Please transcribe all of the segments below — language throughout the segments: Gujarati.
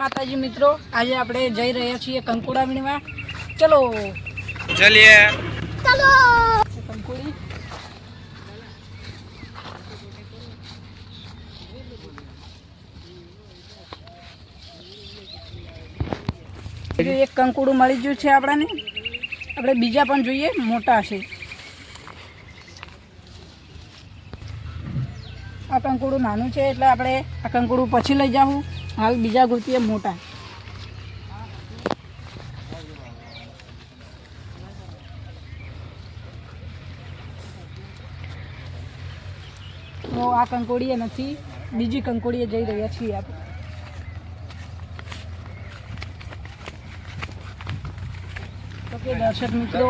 માતાજી મિત્રો, આજે આપણે જઈ રહ્યા છીએ કંકુડા વીણવા. ચલો ચલીએ. ચલો કંકુડી એક કંકુડું મળી ગયું છે આપણને. આપણે બીજા પણ જોઈએ, મોટા છે. આ કંકુડું નાનું છે એટલે આપણે આ કંકુડું પછી લઈ જાઉં. હાલ બીજા ગોતીએ મોટા. તો આ કંકોડીએ નથી, બીજી કંકોડીએ જઈ રહ્યા છીએ આપણે. તો કે દર્શક મિત્રો,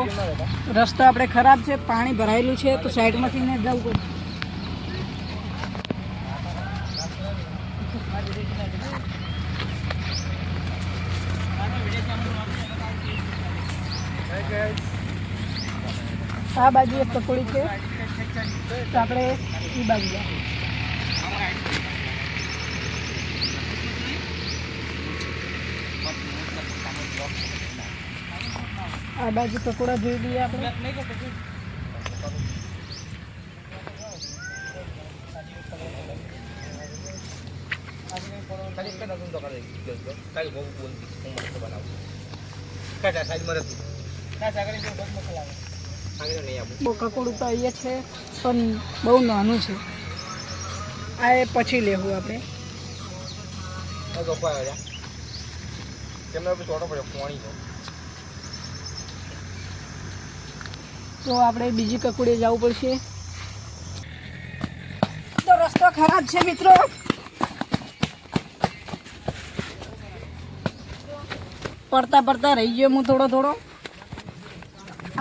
રસ્તો આપણે ખરાબ છે, પાણી ભરાયેલું છે, તો સાઈડમાંથી ને જવું પડે. આ બાજુ એક કકોડી છે, તો આપણે એ બાજુ જાય. આ બાજુ કકોડા જોઈ લઈએ આપણે. કકોડું તો અહીંયા છે પણ બહુ નાનું છે. આ એ પછી લેવું આપણે. તો આપણે બીજી કકોડીએ જવું પડશે. તો રસ્તો ખરાબ છે મિત્રો. પડતા પડતા રહી ગયો હું થોડો.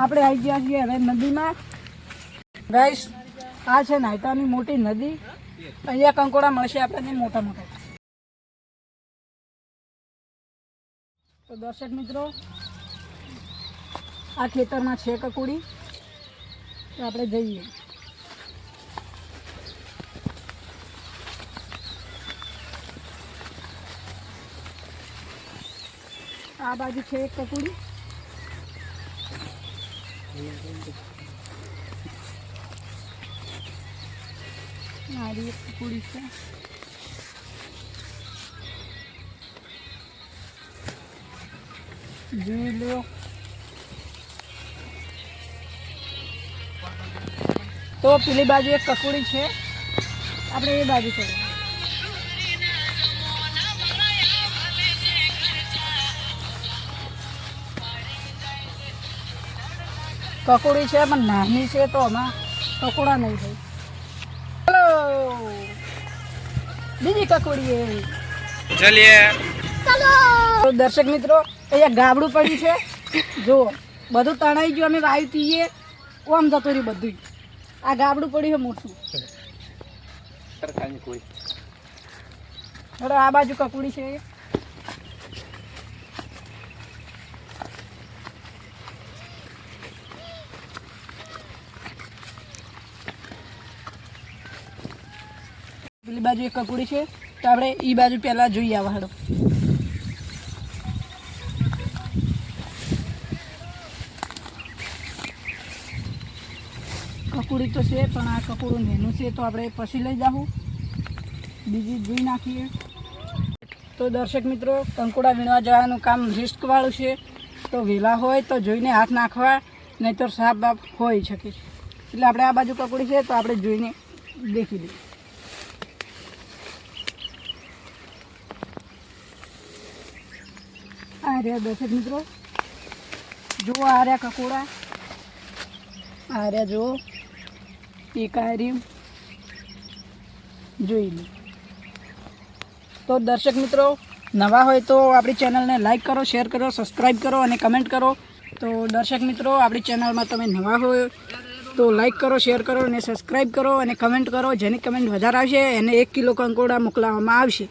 આપણે આવી ગયા છીએ હવે નદીમાં. ગાઈસ, આ છે નાયતાની મોટી નદી. અહીંયા કંકોડા મળશે આપણને મોટા મોટા. તો દર્શક મિત્રો, આ ખેતરમાં છે કકોડી, તો આપણે જઈએ. આ બાજુ છે એક કકોડી. મારી એક કકોડી છે. જોઈ લો. તો પેલી બાજુ એક કકોડી છે, આપણે એ બાજુ કરીએ. કકોડી છે પણ નાની છે, તો આમાં કકોડા નહીં થાય. ચલો બીજી કકોડી. ચલીએ. ચલો. દર્શક મિત્રો, અહીંયા ગાબડું પડ્યું છે. જુઓ, બધું તણાઈ ગયું. અમે વાયુ પીએ ઓમ જતું રહ્યું બધું. આ ગાબડું પડ્યું છે મોટું. આ બાજુ કકોડી છે. પેલી બાજુ એક કકોડી છે, તો આપણે એ બાજુ પહેલા જોઈ આવા. હાડો કકોડી તો છે પણ આ કકોડું નાનું છે, તો આપણે પછી લઈ જાઉં. બીજી જોઈ નાખીએ. તો દર્શક મિત્રો, કંકોડા વીણવા જવાનું કામ રિસ્કવાળું છે, તો વહેલા હોય તો જોઈને હાથ નાખવા, નહીં તો સાપ બાપ હોઈ શકે છે. એટલે આપણે આ બાજુ કકોડી છે, તો આપણે જોઈને દેખી લઈએ. આ રહ્યા દર્શક મિત્રો, જુઓ. આ રહ્યા કકોડા. આ રહ્યા જુઓ. એક આ રહ્યું, જોઈ લો. તો દર્શક મિત્રો, નવા હોય તો આપણી ચેનલને લાઈક કરો, શેર કરો, સબસ્ક્રાઈબ કરો અને કમેન્ટ કરો. તો દર્શક મિત્રો, આપણી ચેનલમાં તમે નવા હોય તો લાઈક કરો, શેર કરો અને સબસ્ક્રાઈબ કરો અને કમેન્ટ કરો. જેની કમેન્ટ વધારે આવશે એને 1 કિલો કંકોડા મોકલવામાં આવશે.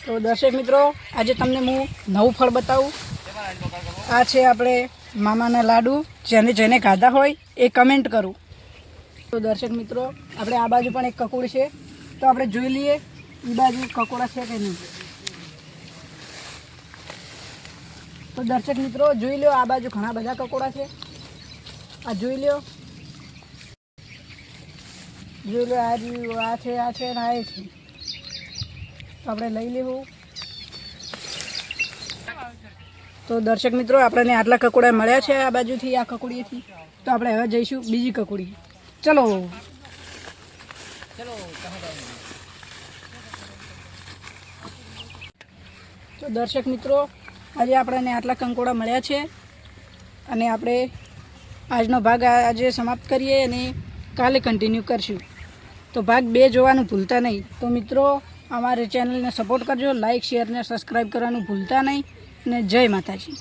તો દર્શક મિત્રો, આજે તમને હું નવું ફળ બતાવું. આ છે આપણે મામાના લાડુ. જેને ખાધા હોય એ કમેન્ટ કરું. તો દર્શક મિત્રો, આપણે આ બાજુ પણ એક કકોડી છે, તો આપણે જોઈ લઈએ એ બાજુ કકોડા છે કે નહીં. તો દર્શક મિત્રો જોઈ લો, આ બાજુ ઘણા બધા કકોડા છે. આ જોઈ લો, જોઈ લો, આ છે, આ છે ને આ છે. તો આપણે લઈ લેવું. તો દર્શક મિત્રો આપણને આટલા કકોડા મળ્યા છે આ બાજુથી, આ કકોડીએથી. તો આપણે હવે જઈશું બીજી કકોડી. ચલો. તો દર્શક મિત્રો આજે આપણને આટલા કંકોડા મળ્યા છે અને આપણે આજનો ભાગ આજે સમાપ્ત કરીએ અને કાલે કન્ટિન્યુ કરશું. તો ભાગ 2 જોવાનું ભૂલતા નહીં. તો મિત્રો અમારી ચેનલને સપોર્ટ કરજો, લાઇક શેર ને સબસ્ક્રાઈબ કરવાનું ભૂલતા નહીં. અને જય માતાજી.